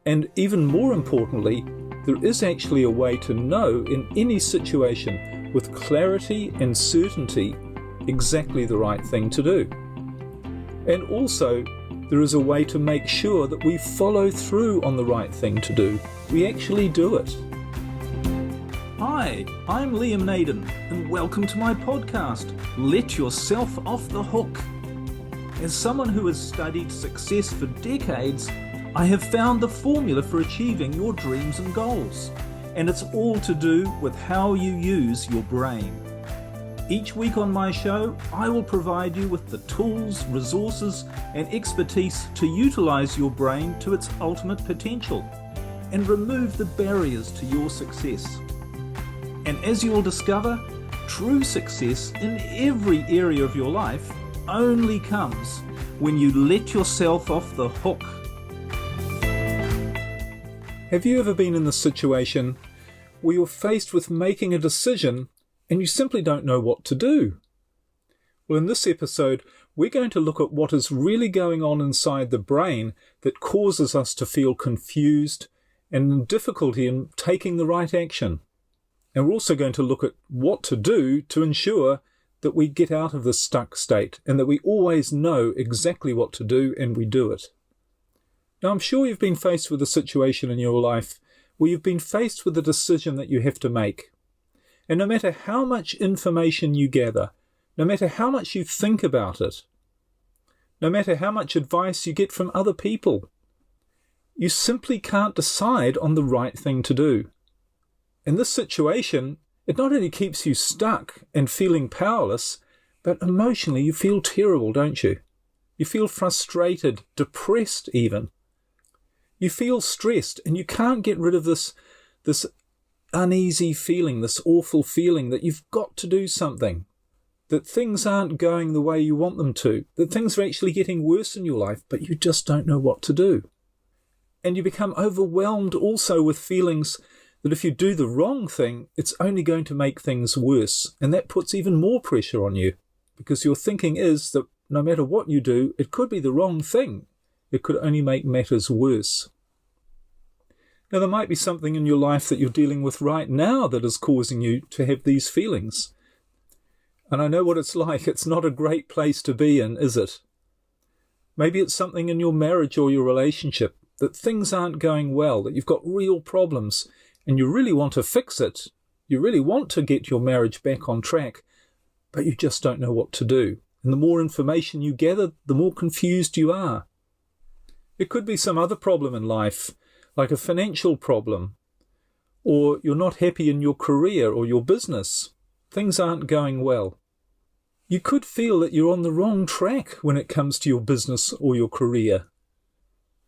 And even more importantly, there is actually a way to know in any situation with clarity and certainty exactly the right thing to do. And also, there is a way to make sure that we follow through on the right thing to do. We actually do it. Hi, I'm Liam Naden, and welcome to my podcast, Let Yourself Off the Hook. As someone who has studied success for decades, I have found the formula for achieving your dreams and goals, and it's all to do with how you use your brain. Each week on my show, I will provide you with the tools, resources, and expertise to utilize your brain to its ultimate potential and remove the barriers to your success. And as you will discover, true success in every area of your life only comes when you let yourself off the hook. Have you ever been in the situation where you're faced with making a decision and you simply don't know what to do? Well, in this episode, we're going to look at what is really going on inside the brain that causes us to feel confused and in difficulty in taking the right action. And we're also going to look at what to do to ensure that we get out of this stuck state and that we always know exactly what to do and we do it. Now, I'm sure you've been faced with a situation in your life where you've been faced with a decision that you have to make. And no matter how much information you gather, no matter how much you think about it, no matter how much advice you get from other people, you simply can't decide on the right thing to do. In this situation, it not only keeps you stuck and feeling powerless, but emotionally you feel terrible, don't you? You feel frustrated, depressed even. You feel stressed and you can't get rid of this uneasy feeling, this awful feeling that you've got to do something, that things aren't going the way you want them to, that things are actually getting worse in your life, but you just don't know what to do. And you become overwhelmed also with feelings that if you do the wrong thing, it's only going to make things worse. And that puts even more pressure on you because your thinking is that no matter what you do, it could be the wrong thing. It could only make matters worse. Now, there might be something in your life that you're dealing with right now that is causing you to have these feelings. And I know what it's like. It's not a great place to be in, is it? Maybe it's something in your marriage or your relationship, that things aren't going well, that you've got real problems, and you really want to fix it. You really want to get your marriage back on track, but you just don't know what to do. And the more information you gather, the more confused you are. It could be some other problem in life, like a financial problem, or you're not happy in your career or your business. Things aren't going well. You could feel that you're on the wrong track when it comes to your business or your career,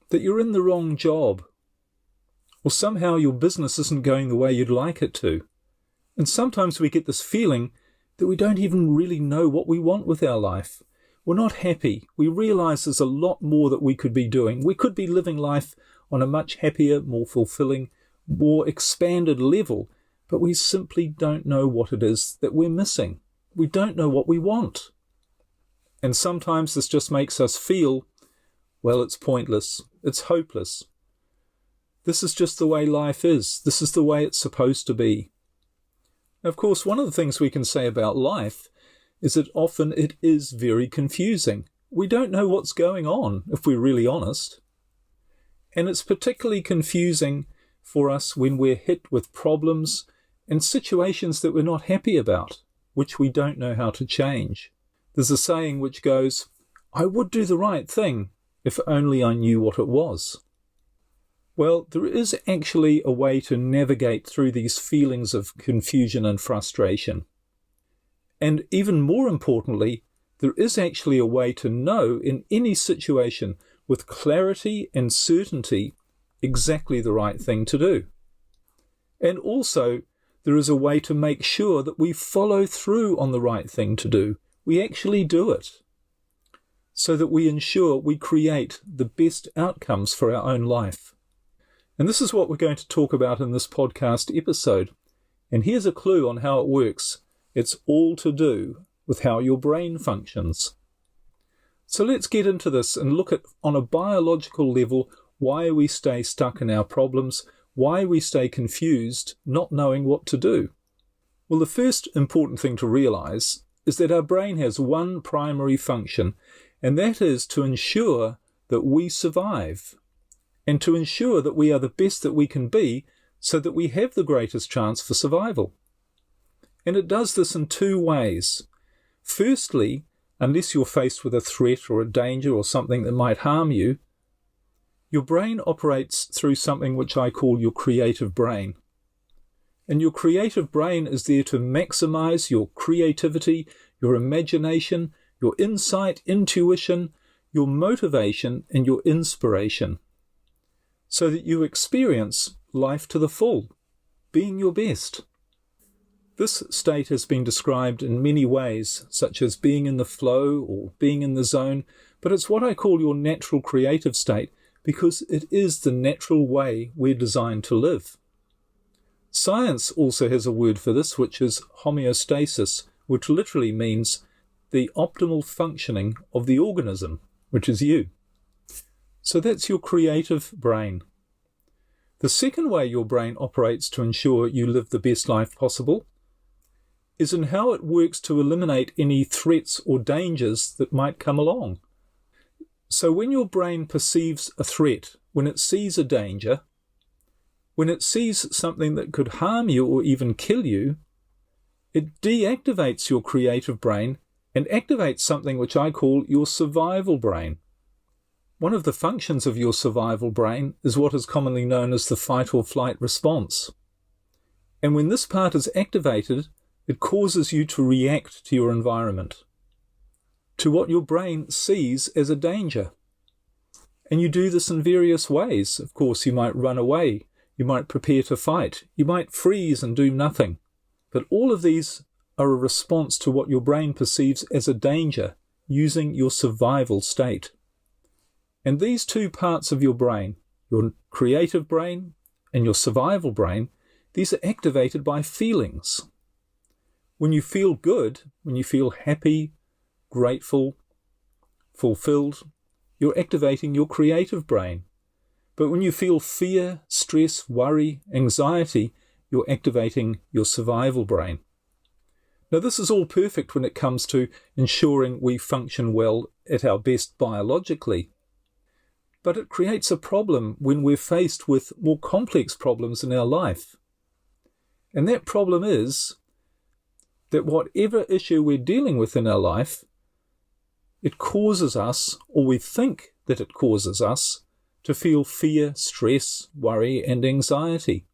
that you're in the wrong job, or somehow your business isn't going the way you'd like it to. And sometimes we get this feeling that we don't even really know what we want with our life. We're not happy. We realize there's a lot more that we could be doing. We could be living life on a much happier, more fulfilling, more expanded level, but we simply don't know what it is that we're missing. We don't know what we want. And sometimes this just makes us feel, well, it's pointless. It's hopeless. This is just the way life is. This is the way it's supposed to be. Of course, one of the things we can say about life is that often it is very confusing. We don't know what's going on, if we're really honest. And it's particularly confusing for us when we're hit with problems and situations that we're not happy about, which we don't know how to change. There's a saying which goes, "I would do the right thing if only I knew what it was." Well, there is actually a way to navigate through these feelings of confusion and frustration. And even more importantly, there is actually a way to know in any situation with clarity and certainty exactly the right thing to do. And also, there is a way to make sure that we follow through on the right thing to do. We actually do it, so that we ensure we create the best outcomes for our own life. And this is what we're going to talk about in this podcast episode. And here's a clue on how it works. It's all to do with how your brain functions. So let's get into this and look at, on a biological level, why we stay stuck in our problems, why we stay confused, not knowing what to do. Well, the first important thing to realize is that our brain has one primary function, and that is to ensure that we survive, and to ensure that we are the best that we can be so that we have the greatest chance for survival. And it does this in two ways. Firstly, unless you're faced with a threat or a danger or something that might harm you, your brain operates through something which I call your creative brain. And your creative brain is there to maximize your creativity, your imagination, your insight, intuition, your motivation, and your inspiration, so that you experience life to the full, being your best. This state has been described in many ways, such as being in the flow or being in the zone, but it's what I call your natural creative state because it is the natural way we're designed to live. Science also has a word for this, which is homeostasis, which literally means the optimal functioning of the organism, which is you. So that's your creative brain. The second way your brain operates to ensure you live the best life possible is in how it works to eliminate any threats or dangers that might come along. So when your brain perceives a threat, when it sees a danger, when it sees something that could harm you or even kill you, it deactivates your creative brain and activates something which I call your survival brain. One of the functions of your survival brain is what is commonly known as the fight or flight response. And when this part is activated, it causes you to react to your environment, to what your brain sees as a danger. And you do this in various ways. Of course, you might run away, you might prepare to fight, you might freeze and do nothing. But all of these are a response to what your brain perceives as a danger using your survival state. And these two parts of your brain, your creative brain and your survival brain, these are activated by feelings. When you feel good, when you feel happy, grateful, fulfilled, you're activating your creative brain. But when you feel fear, stress, worry, anxiety, you're activating your survival brain. Now, this is all perfect when it comes to ensuring we function well at our best biologically. But it creates a problem when we're faced with more complex problems in our life. And that problem is that whatever issue we're dealing with in our life, it causes us, or we think that it causes us, to feel fear, stress, worry, and anxiety.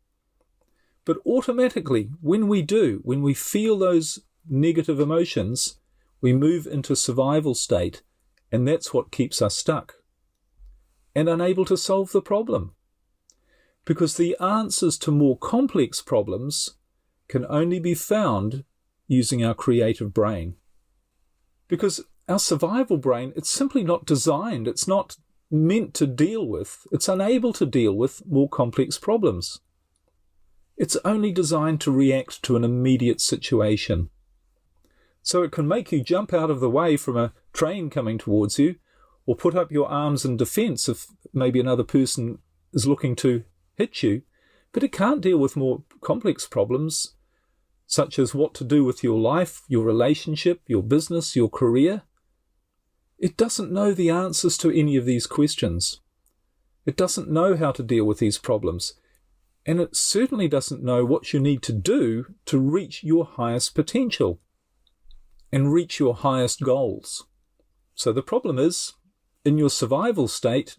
But automatically, when we feel those negative emotions, we move into survival state, and that's what keeps us stuck and unable to solve the problem. Because the answers to more complex problems can only be found using our creative brain. Because our survival brain, it's simply not designed, it's not meant to deal with, it's unable to deal with more complex problems. It's only designed to react to an immediate situation. So it can make you jump out of the way from a train coming towards you, or put up your arms in defense if maybe another person is looking to hit you, but it can't deal with more complex problems, such as what to do with your life, your relationship, your business, your career. It doesn't know the answers to any of these questions. It doesn't know how to deal with these problems. And it certainly doesn't know what you need to do to reach your highest potential and reach your highest goals. So the problem is, in your survival state,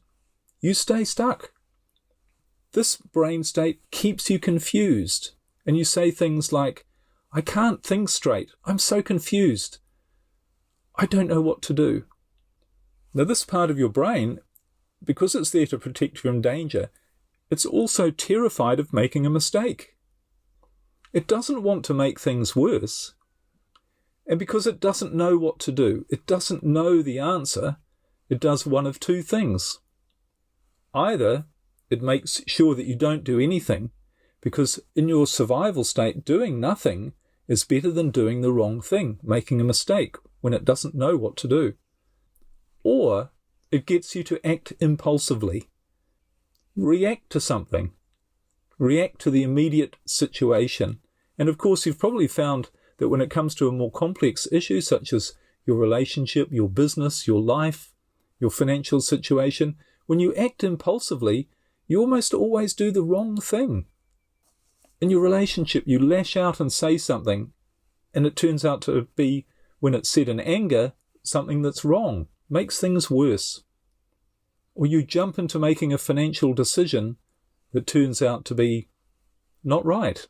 you stay stuck. This brain state keeps you confused, and you say things like, I can't think straight, I'm so confused, I don't know what to do. Now this part of your brain, because it's there to protect you from danger, it's also terrified of making a mistake. It doesn't want to make things worse. And because it doesn't know what to do, it doesn't know the answer, it does one of two things. Either it makes sure that you don't do anything, because in your survival state, doing nothing is better than doing the wrong thing, making a mistake when it doesn't know what to do. Or it gets you to act impulsively. react to something. React to the immediate situation. And of course, you've probably found that when it comes to a more complex issue, such as your relationship, your business, your life, your financial situation, when you act impulsively, you almost always do the wrong thing. In your relationship, you lash out and say something, and it turns out to be, when it's said in anger, something that's wrong, makes things worse. Or you jump into making a financial decision that turns out to be not right.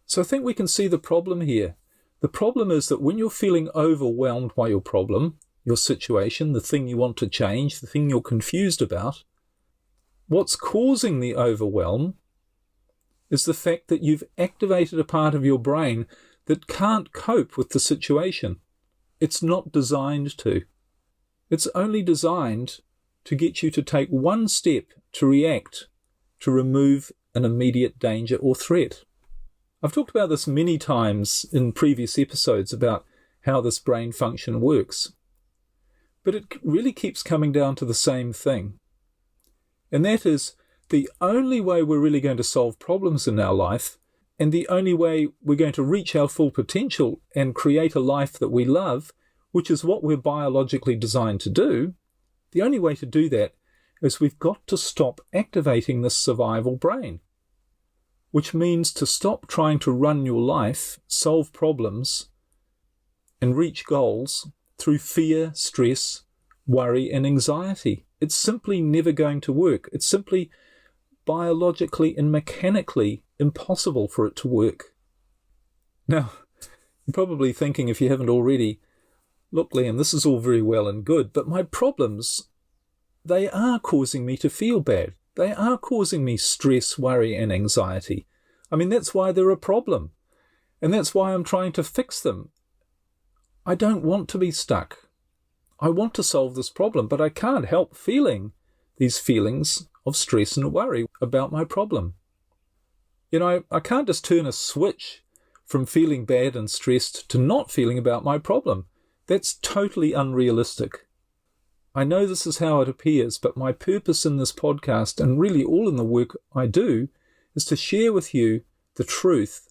So I think we can see the problem here. The problem is that when you're feeling overwhelmed by your problem, your situation, the thing you want to change, the thing you're confused about, what's causing the overwhelm is the fact that you've activated a part of your brain that can't cope with the situation. It's not designed to. It's only designed to get you to take one step to react, to remove an immediate danger or threat. I've talked about this many times in previous episodes about how this brain function works. But it really keeps coming down to the same thing. And that is, the only way we're really going to solve problems in our life, and the only way we're going to reach our full potential and create a life that we love, which is what we're biologically designed to do, the only way to do that is we've got to stop activating this survival brain, which means to stop trying to run your life, solve problems, and reach goals through fear, stress, worry, and anxiety. It's simply never going to work. It's simply biologically and mechanically impossible for it to work. Now, you're probably thinking, if you haven't already, look, Liam, this is all very well and good, but my problems, they are causing me to feel bad. They are causing me stress, worry, and anxiety. I mean, that's why they're a problem. And that's why I'm trying to fix them. I don't want to be stuck. I want to solve this problem, but I can't help feeling these feelings of stress and worry about my problem. You know, I can't just turn a switch from feeling bad and stressed to not feeling about my problem. That's totally unrealistic. I know this is how it appears, but my purpose in this podcast, and really all in the work I do, is to share with you the truth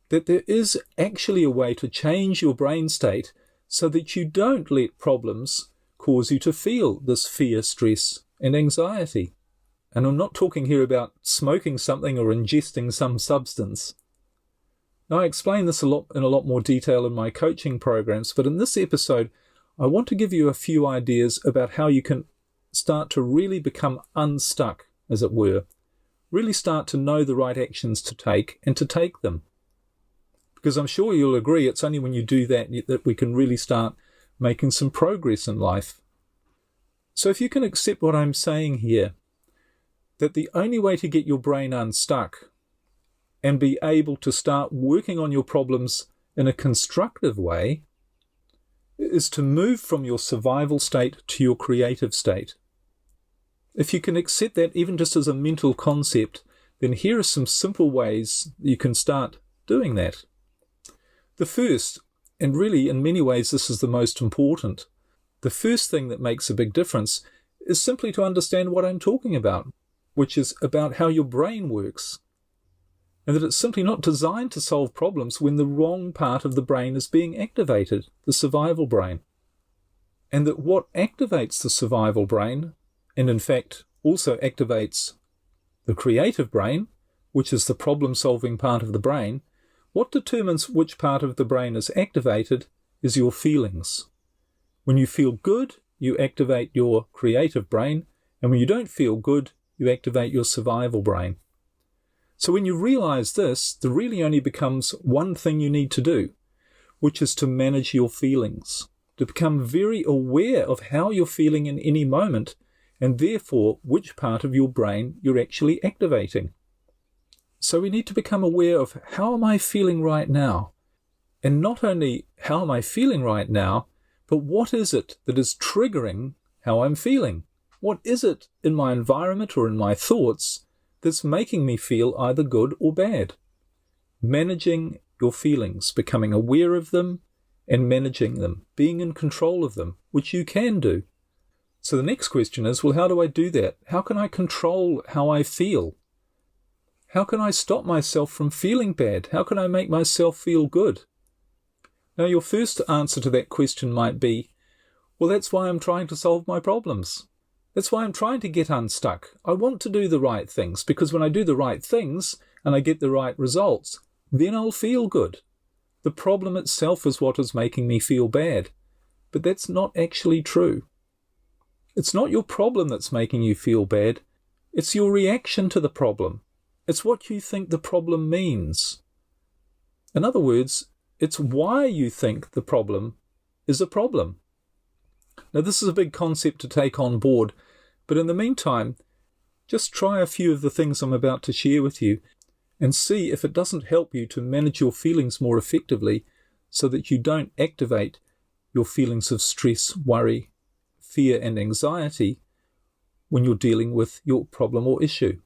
that there is actually a way to change your brain state so that you don't let problems cause you to feel this fear, stress, and anxiety. And I'm not talking here about smoking something or ingesting some substance. Now, I explain this in a lot more detail in my coaching programs, but in this episode, I want to give you a few ideas about how you can start to really become unstuck, as it were. Really start to know the right actions to take and to take them. Because I'm sure you'll agree it's only when you do that that we can really start making some progress in life. So if you can accept what I'm saying here, that the only way to get your brain unstuck and be able to start working on your problems in a constructive way is to move from your survival state to your creative state. If you can accept that even just as a mental concept, then here are some simple ways you can start doing that. The first, and really in many ways this is the most important, the first thing that makes a big difference is simply to understand what I'm talking about, which is about how your brain works, and that it's simply not designed to solve problems when the wrong part of the brain is being activated, the survival brain. And that what activates the survival brain, and in fact also activates the creative brain, which is the problem-solving part of the brain, what determines which part of the brain is activated is your feelings. When you feel good, you activate your creative brain, and when you don't feel good, you activate your survival brain. So when you realize this, there really only becomes one thing you need to do, which is to manage your feelings, to become very aware of how you're feeling in any moment, and therefore which part of your brain you're actually activating. So we need to become aware of how am I feeling right now? And not only how am I feeling right now, but what is it that is triggering how I'm feeling? What is it in my environment or in my thoughts that's making me feel either good or bad? Managing your feelings, becoming aware of them and managing them, being in control of them, which you can do. So the next question is, well, how do I do that? How can I control how I feel? How can I stop myself from feeling bad? How can I make myself feel good? Now, your first answer to that question might be, well, that's why I'm trying to solve my problems. That's why I'm trying to get unstuck. I want to do the right things, because when I do the right things and I get the right results, then I'll feel good. The problem itself is what is making me feel bad. But that's not actually true. It's not your problem that's making you feel bad. It's your reaction to the problem. It's what you think the problem means. In other words, it's why you think the problem is a problem. Now, this is a big concept to take on board, but in the meantime, just try a few of the things I'm about to share with you and see if it doesn't help you to manage your feelings more effectively so that you don't activate your feelings of stress, worry, fear, and anxiety when you're dealing with your problem or issue.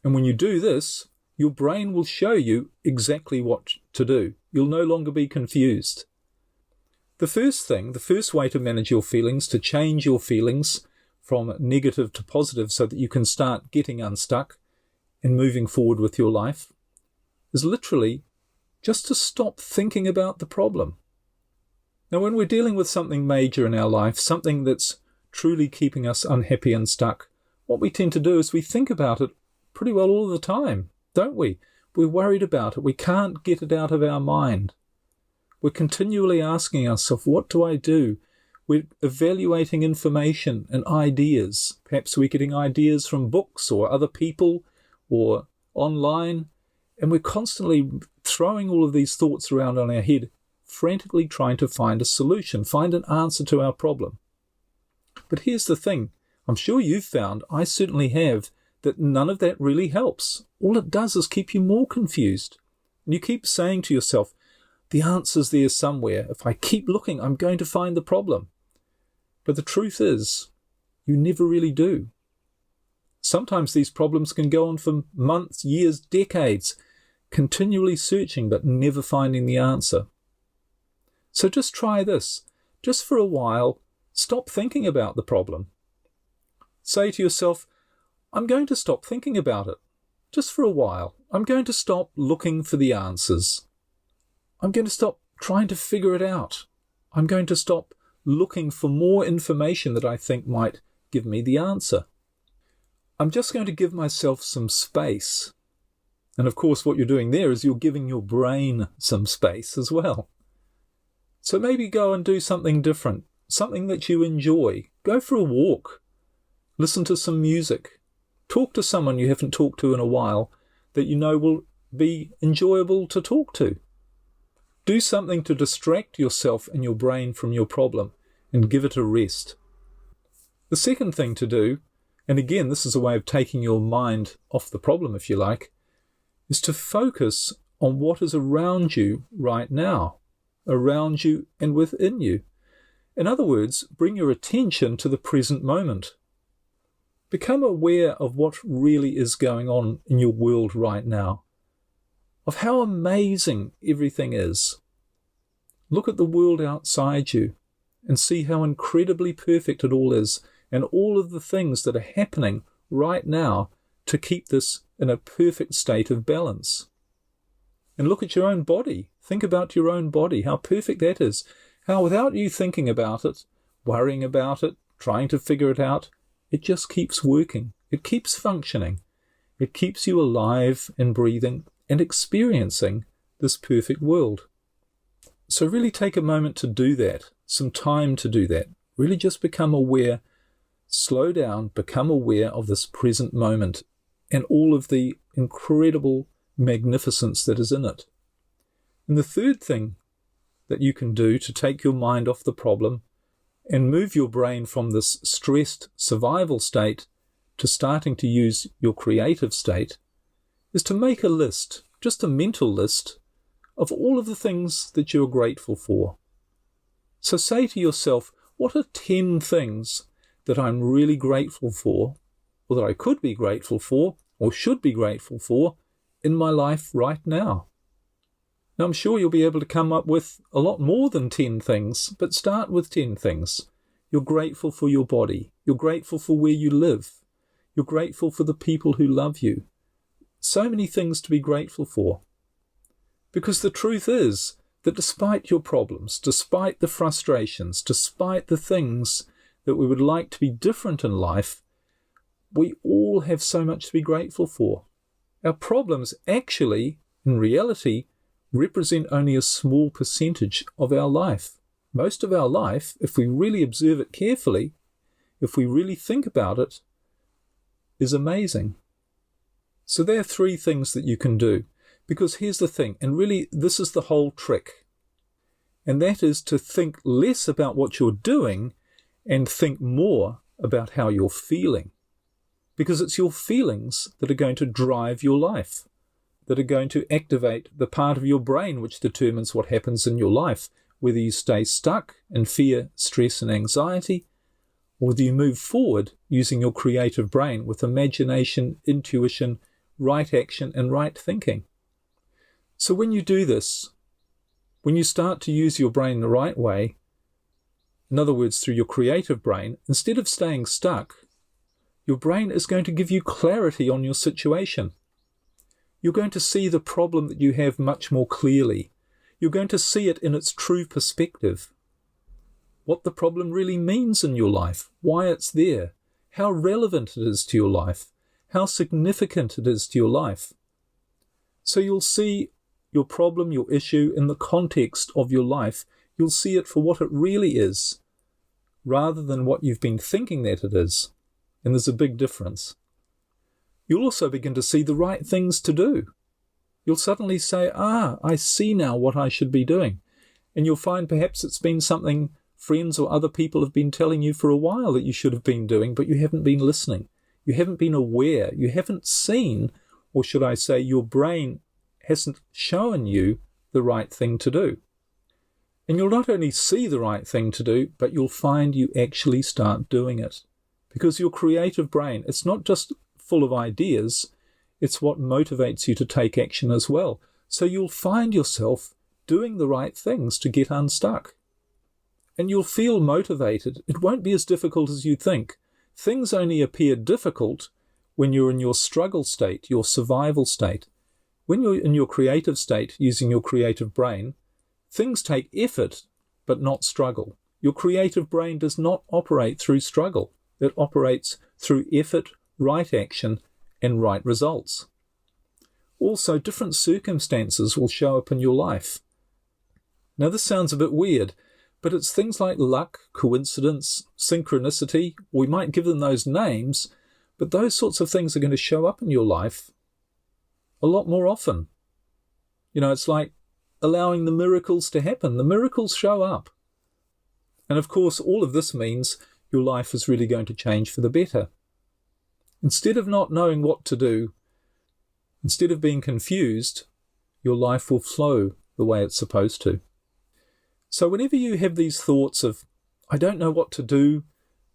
And when you do this, your brain will show you exactly what to do. You'll no longer be confused. The first way to manage your feelings, to change your feelings from negative to positive so that you can start getting unstuck and moving forward with your life, is literally just to stop thinking about the problem. Now, when we're dealing with something major in our life, something that's truly keeping us unhappy and stuck, what we tend to do is we think about it pretty well all the time, don't we? We're worried about it. We can't get it out of our mind. We're continually asking ourselves, what do I do? We're evaluating information and ideas. Perhaps we're getting ideas from books or other people or online, and we're constantly throwing all of these thoughts around on our head, frantically trying to find a solution, find an answer to our problem. But here's the thing. I'm sure you've found, I certainly have, that none of that really helps. All it does is keep you more confused. And you keep saying to yourself, the answer's there somewhere. If I keep looking, I'm going to find the problem. But the truth is, you never really do. Sometimes these problems can go on for months, years, decades, continually searching but never finding the answer. So just try this. Just for a while, stop thinking about the problem. Say to yourself, I'm going to stop thinking about it. Just for a while. I'm going to stop looking for the answers. I'm going to stop trying to figure it out. I'm going to stop looking for more information that I think might give me the answer. I'm just going to give myself some space. And of course, what you're doing there is you're giving your brain some space as well. So maybe go and do something different, something that you enjoy. Go for a walk. Listen to some music. Talk to someone you haven't talked to in a while that you know will be enjoyable to talk to. Do something to distract yourself and your brain from your problem and give it a rest. The second thing to do, and again this is a way of taking your mind off the problem if you like, is to focus on what is around you right now, around you and within you. In other words, bring your attention to the present moment. Become aware of what really is going on in your world right now, of how amazing everything is. Look at the world outside you and see how incredibly perfect it all is, and all of the things that are happening right now to keep this in a perfect state of balance. And look at your own body. Think about your own body, how perfect that is. How without you thinking about it, worrying about it, trying to figure it out, it just keeps working. It keeps functioning. It keeps you alive and breathing and experiencing this perfect world. So really take a moment to do that, some time to do that. Really just become aware, slow down, become aware of this present moment and all of the incredible magnificence that is in it. And the third thing that you can do to take your mind off the problem and move your brain from this stressed survival state to starting to use your creative state is to make a list, just a mental list, of all of the things that you're grateful for. So say to yourself, what are 10 things that I'm really grateful for, or that I could be grateful for, or should be grateful for, in my life right now? Now, I'm sure you'll be able to come up with a lot more than 10 things, but start with 10 things. You're grateful for your body. You're grateful for where you live. You're grateful for the people who love you. So many things to be grateful for. Because the truth is that despite your problems, despite the frustrations, despite the things that we would like to be different in life, we all have so much to be grateful for. Our problems actually, in reality, represent only a small percentage of our life. Most of our life, if we really observe it carefully, if we really think about it, is amazing. So there are three things that you can do. Because here's the thing, and really this is the whole trick, and that is to think less about what you're doing and think more about how you're feeling. Because it's your feelings that are going to drive your life, that are going to activate the part of your brain which determines what happens in your life, whether you stay stuck in fear, stress and anxiety, or whether you move forward using your creative brain with imagination, intuition, right action and right thinking. So when you do this, when you start to use your brain the right way, in other words, through your creative brain, instead of staying stuck, your brain is going to give you clarity on your situation. You're going to see the problem that you have much more clearly. You're going to see it in its true perspective. What the problem really means in your life, why it's there, how relevant it is to your life, how significant it is to your life. So you'll see your problem, your issue, in the context of your life. You'll see it for what it really is, rather than what you've been thinking that it is. And there's a big difference. You'll also begin to see the right things to do. You'll suddenly say, I see now what I should be doing. And you'll find perhaps it's been something friends or other people have been telling you for a while that you should have been doing, but you haven't been listening. You haven't been aware. You haven't seen, or should I say, your brain hasn't shown you the right thing to do. And you'll not only see the right thing to do, but you'll find you actually start doing it. Because your creative brain, it's not just full of ideas, it's what motivates you to take action as well. So you'll find yourself doing the right things to get unstuck. And you'll feel motivated. It won't be as difficult as you think. Things only appear difficult when you're in your struggle state, your survival state. When you're in your creative state, using your creative brain, things take effort, but not struggle. Your creative brain does not operate through struggle. It operates through effort, right action, and right results. Also, different circumstances will show up in your life. Now, this sounds a bit weird, but it's things like luck, coincidence, synchronicity. We might give them those names, but those sorts of things are going to show up in your life a lot more often. You know, it's like allowing the miracles to happen. The miracles show up. And of course, all of this means your life is really going to change for the better. Instead of not knowing what to do, instead of being confused, your life will flow the way it's supposed to. So whenever you have these thoughts of, I don't know what to do,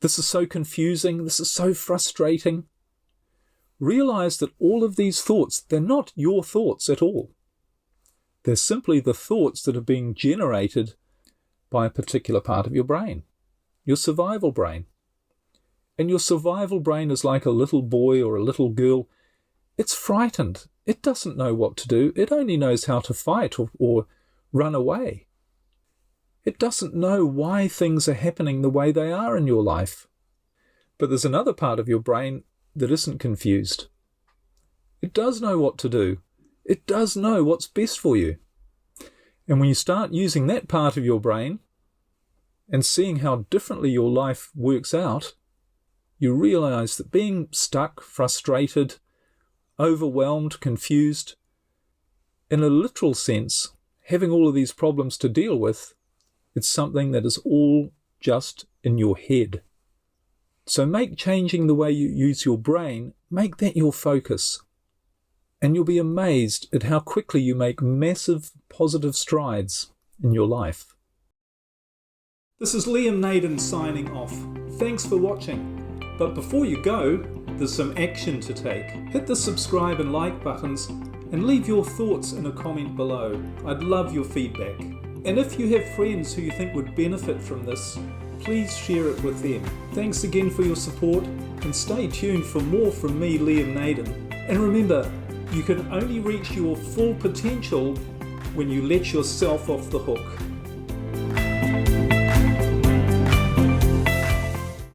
this is so confusing, this is so frustrating, realize that all of these thoughts, they're not your thoughts at all. They're simply the thoughts that are being generated by a particular part of your brain, your survival brain. And your survival brain is like a little boy or a little girl. It's frightened. It doesn't know what to do. It only knows how to fight or run away. It doesn't know why things are happening the way they are in your life. But there's another part of your brain that isn't confused. It does know what to do. It does know what's best for you. And when you start using that part of your brain and seeing how differently your life works out, you realize that being stuck, frustrated, overwhelmed, confused, in a literal sense, having all of these problems to deal with, it's something that is all just in your head. So make changing the way you use your brain, make that your focus. And you'll be amazed at how quickly you make massive positive strides in your life. This is Liam Naden signing off. Thanks for watching. But before you go, there's some action to take. Hit the subscribe and like buttons and leave your thoughts in a comment below. I'd love your feedback. And if you have friends who you think would benefit from this, please share it with them. Thanks again for your support, and stay tuned for more from me, Liam Naden. And remember, you can only reach your full potential when you let yourself off the hook.